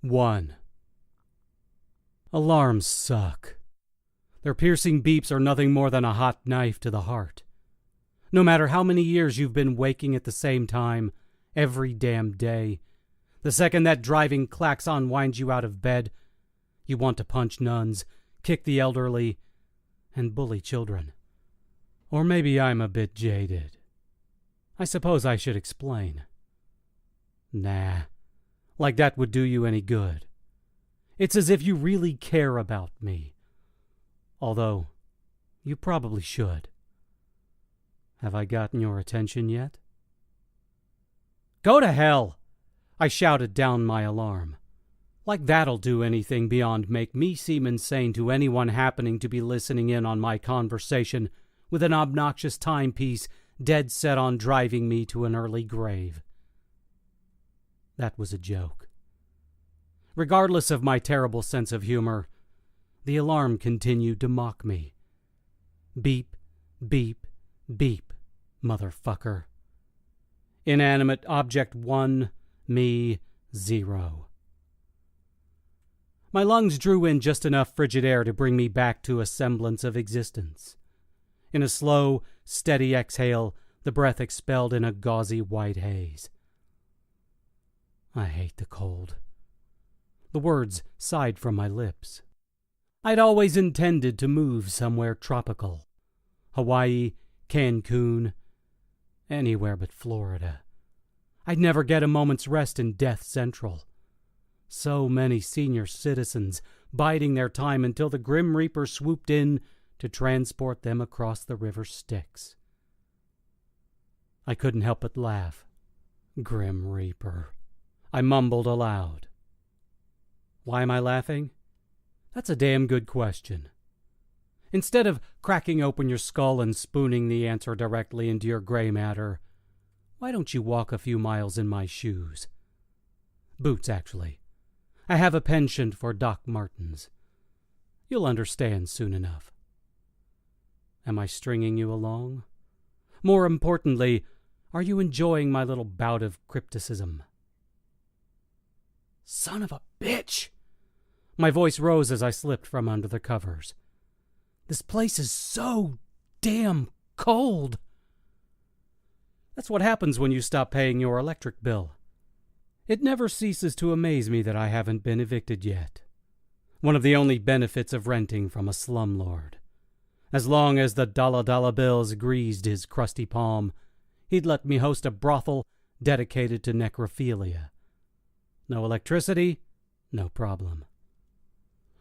1. Alarms suck. Their piercing beeps are nothing more than a hot knife to the heart. No matter how many years you've been waking at the same time, every damn day, the second that driving klaxon winds you out of bed, you want to punch nuns, kick the elderly, and bully children. Or maybe I'm a bit jaded. I suppose I should explain. Nah, like that would do you any good. It's as if you really care about me. Although, you probably should. Have I gotten your attention yet? Go to hell! I shouted down my alarm. Like that'll do anything beyond make me seem insane to anyone happening to be listening in on my conversation with an obnoxious timepiece dead set on driving me to an early grave. That was a joke. Regardless of my terrible sense of humor, the alarm continued to mock me. Beep, beep, beep, motherfucker. Inanimate object 1, me 0. My lungs drew in just enough frigid air to bring me back to a semblance of existence. In a slow, steady exhale, the breath expelled in a gauzy white haze. I hate the cold. The words sighed from my lips. I'd always intended to move somewhere tropical. Hawaii, Cancun, anywhere but Florida. I'd never get a moment's rest in Death Central. So many senior citizens biding their time until the Grim Reaper swooped in to transport them across the river Styx. I couldn't help but laugh. Grim Reaper. I mumbled aloud. Why am I laughing? That's a damn good question. Instead of cracking open your skull and spooning the answer directly into your gray matter, why don't you walk a few miles in my shoes? Boots, actually. I have a penchant for Doc Martens. You'll understand soon enough. Am I stringing you along? More importantly, are you enjoying my little bout of crypticism? Son of a bitch! My voice rose as I slipped from under the covers. This place is so damn cold. That's what happens when you stop paying your electric bill. It never ceases to amaze me that I haven't been evicted yet. One of the only benefits of renting from a slumlord. As long as the dollar bills greased his crusty palm, he'd let me host a brothel dedicated to necrophilia. No electricity, no problem.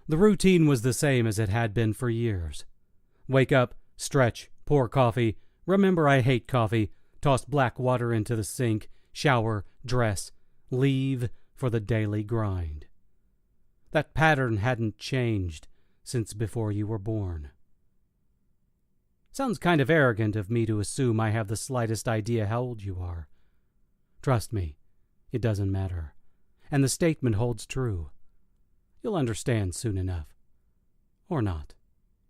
The routine was the same as it had been for years. Wake up, stretch, pour coffee, remember I hate coffee, toss black water into the sink, shower, dress, leave for the daily grind. That pattern hadn't changed since before you were born. Sounds kind of arrogant of me to assume I have the slightest idea how old you are. Trust me, it doesn't matter. And the statement holds true. You'll understand soon enough. Or not.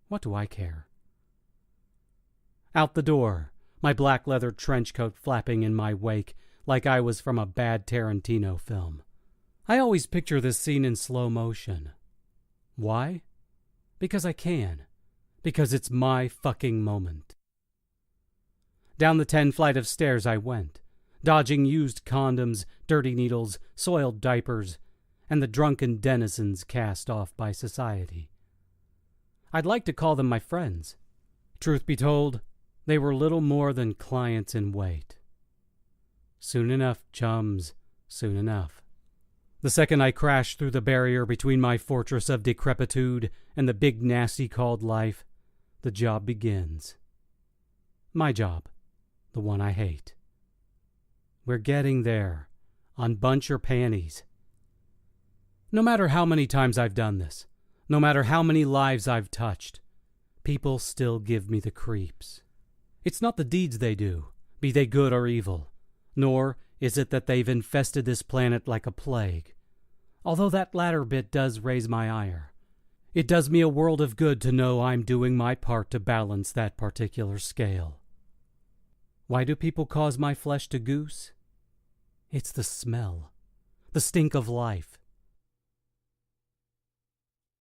What do I care? Out the door, my black leather trench coat flapping in my wake like I was from a bad Tarantino film. I always picture this scene in slow motion. Why? Because I can. Because it's my fucking moment. Down the 10 flight of stairs I went, dodging used condoms, dirty needles, soiled diapers, and the drunken denizens cast off by society. I'd like to call them my friends. Truth be told, they were little more than clients in wait. Soon enough, chums, soon enough. The second I crash through the barrier between my fortress of decrepitude and the big nasty called life, the job begins. My job, the one I hate. We're getting there. Unbunch your panties. No matter how many times I've done this, no matter how many lives I've touched, people still give me the creeps. It's not the deeds they do, be they good or evil, nor is it that they've infested this planet like a plague. Although that latter bit does raise my ire. It does me a world of good to know I'm doing my part to balance that particular scale. Why do people cause my flesh to goose? It's the smell, the stink of life,